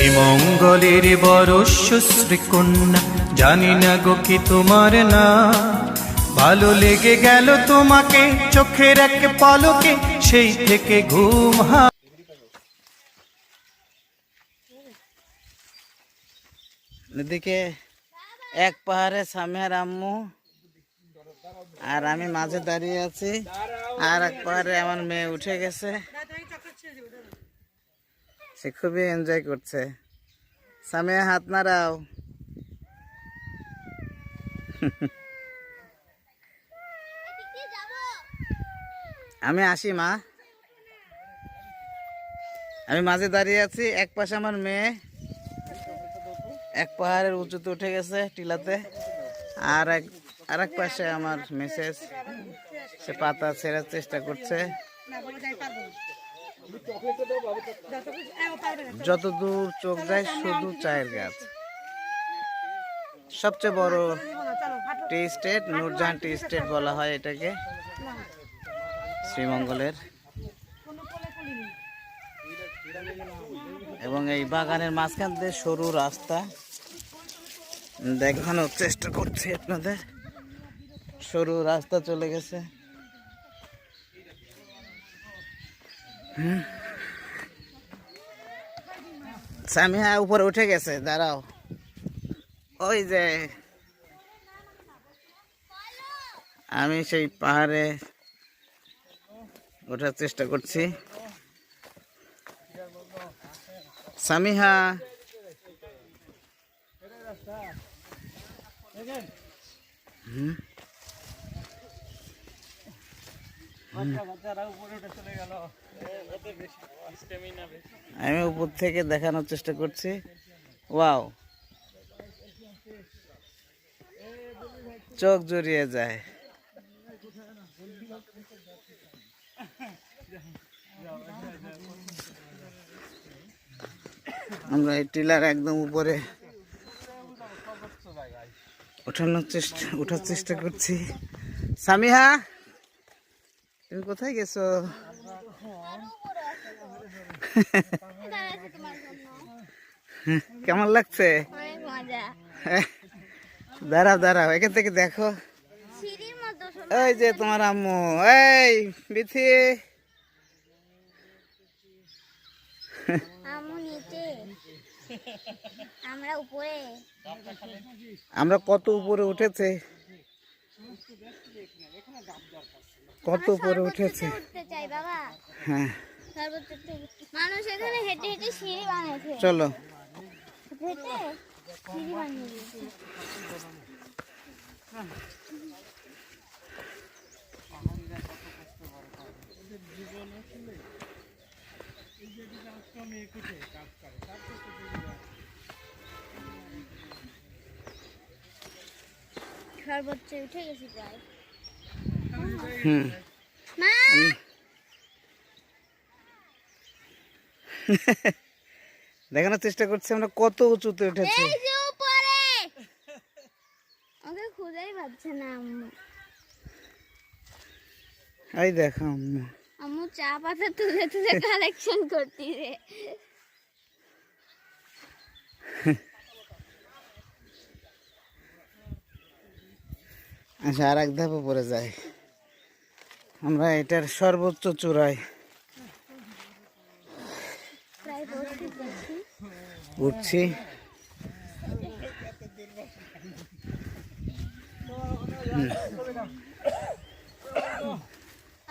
শ্রীমঙ্গলের বরস্য শ্রীকন্যা, জানি না গো কি তোমার না, ভালো লেগে গেল তোমাকে চোখের এক পলকে, সেই থেকে ঘুম এদিকে এক পাহাড়ে সামিয়ার আম্মু আর আমি মাঝে দাঁড়িয়ে আছি, আর এক পাহাড়ে আমার মেয়ে উঠে গেছে, সে খুবই এনজয় করছে। সামিয়া হাত নাড়াও। আমি আসি মা, আমি মাঝে দাঁড়িয়ে আছি, এক পাশে আমার মেয়ে এক পাহাড়ের উঁচুতে উঠে গেছে টিলাতে, আর এক পাশে আমার মেসেজ, সে পাতা ছেড়ার চেষ্টা করছে। যতদূর চোখ যায় শুধু চায়ের গাছ। সবচেয়ে বড় টি স্টেট, নূরজাহান টি স্টেট বলা হয় এটাকে, শ্রীমঙ্গলের। এবং এই বাগানের মাঝখান দিয়ে সরু রাস্তা, দেখানোর চেষ্টা করছি আপনাদের। সরু রাস্তা চলে গেছে। সামিয়া উপরে উঠে গেছে, দাঁড়াও। ওই যে আমি সেই পাহাড়ে ওঠার চেষ্টা করছি। সামিহা আমি উপর থেকে দেখানোর চেষ্টা করছি। ওয়াও, চোখ জড়িয়ে যায়। আমরা এই টিলার একদম উপরে ওঠার চেষ্টা করছি। সামিহা, তুমি কোথায় গেছো? কেমন লাগছে? দাঁড়াও দাঁড়াও, এখান থেকে দেখো। এই যে তোমার আম্মু, এই বিথি, আমরা কত উপরে উঠেছে, কত উপরে উঠেছে। হ্যাঁ, মানুষ এখানে হেঁটে হেঁটে সিঁড়ি বানিয়েছে। চলো। হেঁটে সিঁড়ি বানিয়েছে। সর্বোচ্চ উঠে গেছি প্রায়। মা, দেখানোর চেষ্টা করছি আমরা কত উঁচুতে উঠেছি। এই যে উপরে, ওকে খুঁজেই পাচ্ছে না আম্মু। এই দেখো আম্মু, আম্মু চা পাতা তুলে তুলে কালেকশন করতিছে। আচ্ছা, আর এক ধাপে পড়ে যায়। আমরা এটার সর্বোচ্চ চূড়ায় উঠছি।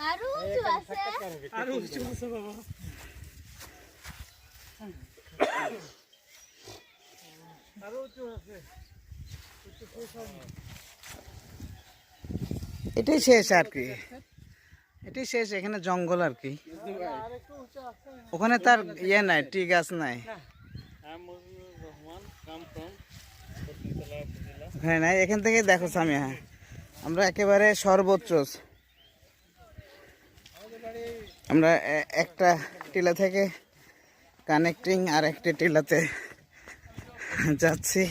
আরো উঁচু আছে, আরো উঁচু আছে বাবা। আরো উঁচু আছে। এটাই শেষ আর কি, এটাই শেষ। এখানে জঙ্গল আর কি, ওখানে তার ইয়ে নাই, টি গাছ নাই, ওখানে নাই। এখান থেকে দেখো সামিয়া, আমরা একেবারে সর্বোচ্চ, আমরা একটা টিলা থেকে কানেক্টিং আর একটা টিলাতে যাচ্ছি।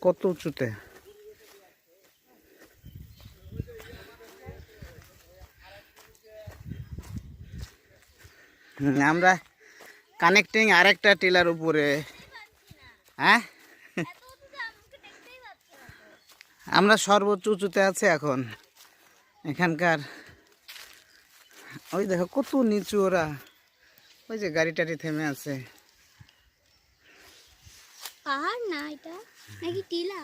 কত উঁচুতে। আমরা কানেক্টিং আরেকটা টিলার উপরে। হ্যাঁ, আমরা সর্বোচ্চ উঁচুতে আছি এখন। এখানকার ওই দেখো কত নিচু ওরা, ওই যে গাড়ি টাড়ি থেমে আছে। পাহাড় না এটা, নাকি টিলা?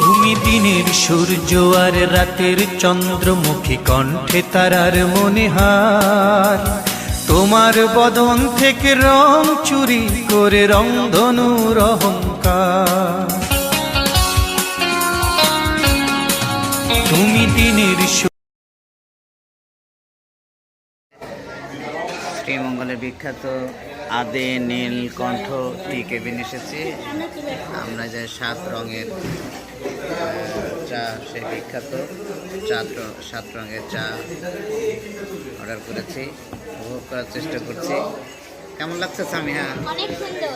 তুমি দিনের সূর্য আর রাতের চন্দ্রমুখী, কণ্ঠে তারার মনিহার। তোমার বদন থেকে রং চুরি করে রংধনুর অহংকার। তুমি দিনের শ্রীমঙ্গলের বিখ্যাত আদে নীলকণ্ঠ টি কেবিন এসেছি। আমরা যে 7 রঙের চা, সে বিখ্যাত 7 রঙের চা অর্ডার করেছি, উপভোগ করার চেষ্টা করছি। কেমন লাগছে সামিহা? অনেক সুন্দর।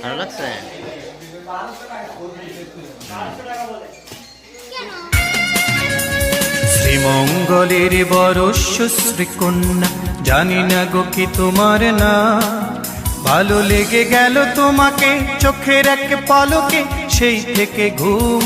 ভালো লাগছে? শ্রীমঙ্গলের বরস্য শ্রীকন্যা, জানি না গো কি তোমার না। ভালো লেগে গেল তোমাকে চোখের এক পলকে, সেই থেকে ঘুম